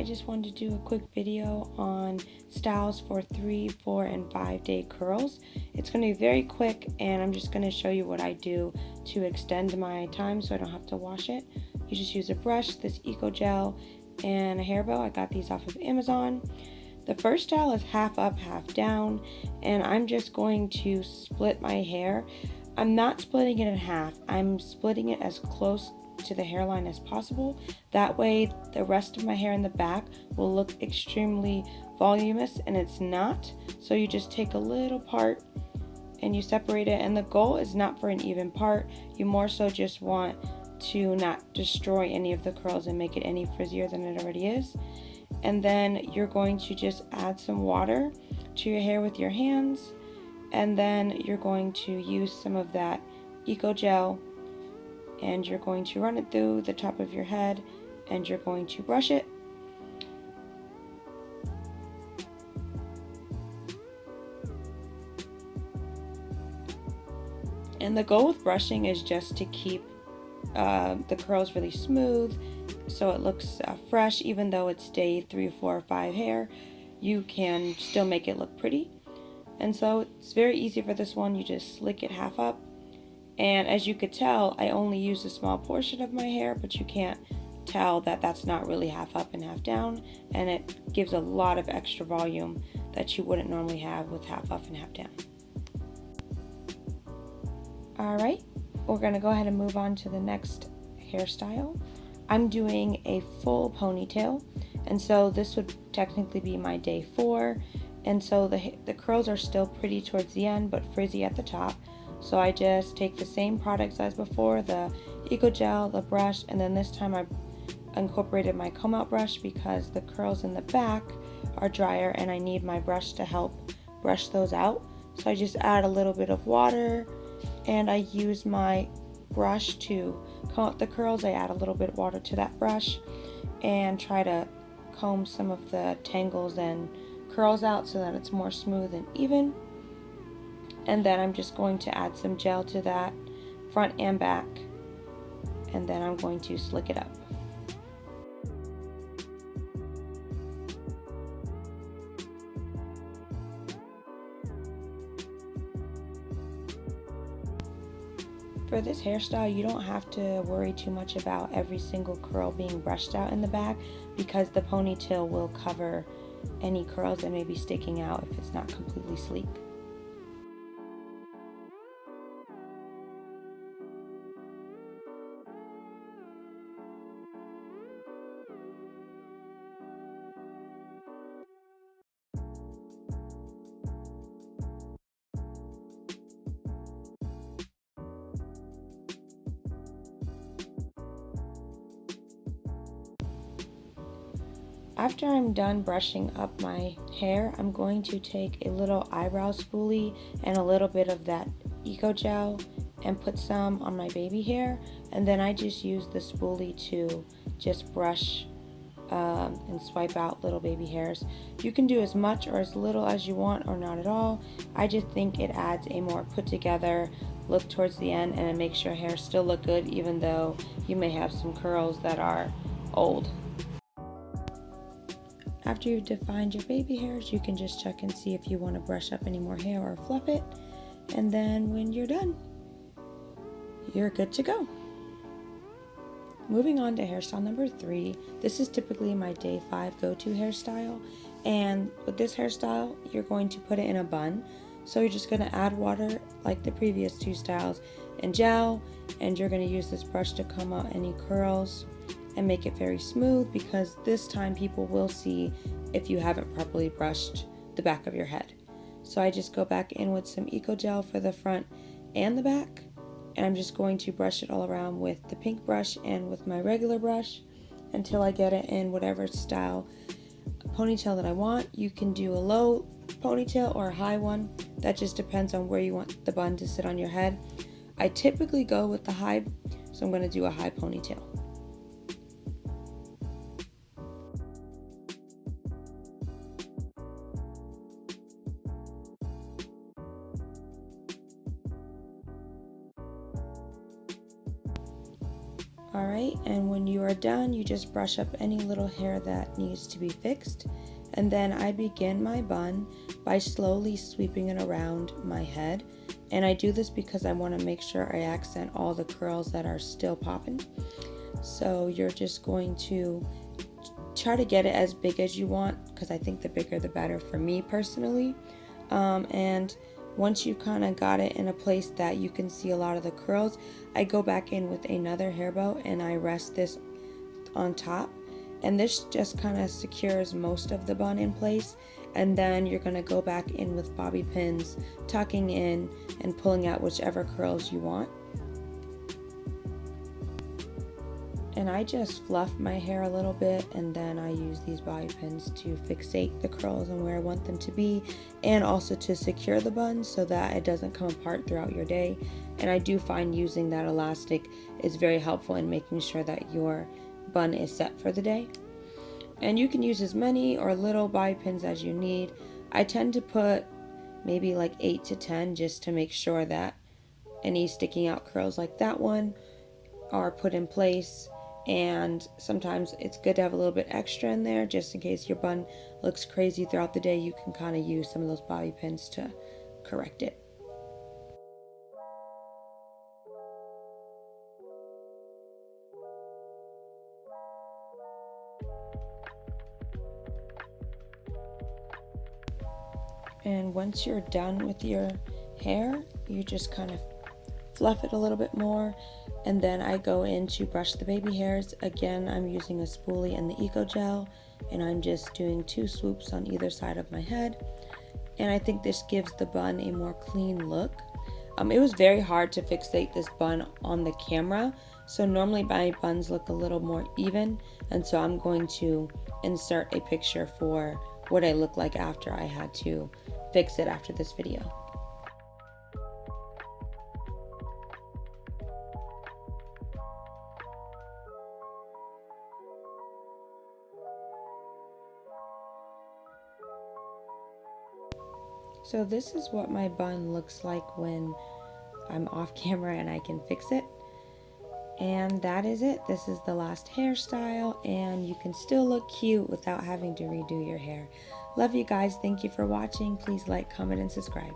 just wanted to do a quick video on styles for 3, 4, and 5 day curls. It's going to be very quick, and I'm just going to show you what I do to extend my time so I don't have to wash it. You just use a brush, this Eco Gel, and a hair bow. I got these off of Amazon. The first style is half up, half down, and I'm just going to split my hair. I'm not splitting it in half. I'm splitting it as close to the hairline as possible. That way the rest of my hair in the back will look extremely voluminous, and it's not. So you just take a little part and you separate it, and the goal is not for an even part. You more so just want to not destroy any of the curls and make it any frizzier than it already is. And then you're going to just add some water to your hair with your hands, and then you're going to use some of that Eco Gel, and you're going to run it through the top of your head, and you're going to brush it. And the goal with brushing is just to keep the curls really smooth, so it looks fresh. Even though it's day 3, 4, or 5 hair, you can still make it look pretty. And so it's very easy for this one. You just slick it half up. And as you could tell, I only used a small portion of my hair, but you can't tell that that's not really half up and half down, and it gives a lot of extra volume that you wouldn't normally have with half up and half down. Alright, we're going to go ahead and move on to the next hairstyle. I'm doing a full ponytail, and so this would technically be my day 4, and so the curls are still pretty towards the end but frizzy at the top. So I just take the same products as before, the Eco Gel, the brush, and then this time I incorporated my comb out brush because the curls in the back are drier and I need my brush to help brush those out. So I just add a little bit of water, and I use my brush to comb out the curls. I add a little bit of water to that brush and try to comb some of the tangles and curls out so that it's more smooth and even. And then I'm just going to add some gel to that front and back, and then I'm going to slick it up. For this hairstyle, you don't have to worry too much about every single curl being brushed out in the back, because the ponytail will cover any curls that may be sticking out if it's not completely sleek. After I'm done brushing up my hair, I'm going to take a little eyebrow spoolie and a little bit of that Eco Gel and put some on my baby hair, and then I just use the spoolie to just brush and swipe out little baby hairs. You can do as much or as little as you want, or not at all. I just think it adds a more put together look towards the end, and it makes your hair still look good even though you may have some curls that are old. After you've defined your baby hairs, you can just check and see if you want to brush up any more hair or fluff it. And then when you're done, you're good to go. Moving on to hairstyle number 3. This is typically my day 5 go-to hairstyle. And with this hairstyle, you're going to put it in a bun. So you're just going to add water like the previous 2 styles and gel. And you're going to use this brush to comb out any curls and make it very smooth, because this time people will see if you haven't properly brushed the back of your head. So I just go back in with some Eco Gel for the front and the back, and I'm just going to brush it all around with the pink brush and with my regular brush until I get it in whatever style ponytail that I want. You can do a low ponytail or a high one. That just depends on where you want the bun to sit on your head. I typically go with the high, so I'm going to do a high ponytail. Alright, and when you are done, you just brush up any little hair that needs to be fixed. And then I begin my bun by slowly sweeping it around my head. And I do this because I want to make sure I accent all the curls that are still popping. So you're just going to try to get it as big as you want, because I think the bigger the better for me personally. And once you kind of got it in a place that you can see a lot of the curls, I go back in with another hair bow and I rest this on top, and this just kind of secures most of the bun in place. And then you're going to go back in with bobby pins, tucking in and pulling out whichever curls you want. And I just fluff my hair a little bit, and then I use these bobby pins to fixate the curls and where I want them to be, and also to secure the bun so that it doesn't come apart throughout your day. And I do find using that elastic is very helpful in making sure that your bun is set for the day. And you can use as many or little bobby pins as you need. I tend to put maybe like 8 to 10 just to make sure that any sticking out curls like that one are put in place. And sometimes it's good to have a little bit extra in there just in case your bun looks crazy throughout the day. You can kind of use some of those bobby pins to correct it. And once you're done with your hair, you just kind of fluff it a little bit more, and then I go in to brush the baby hairs. Again, I'm using a spoolie and the Eco Gel, and I'm just doing 2 swoops on either side of my head. And I think this gives the bun a more clean look. It was very hard to fixate this bun on the camera, so normally my buns look a little more even, and so I'm going to insert a picture for what I look like after I had to fix it after this video. So this is what my bun looks like when I'm off camera and I can fix it. And that is it. This is the last hairstyle, and you can still look cute without having to redo your hair. Love you guys. Thank you for watching. Please like, comment, and subscribe.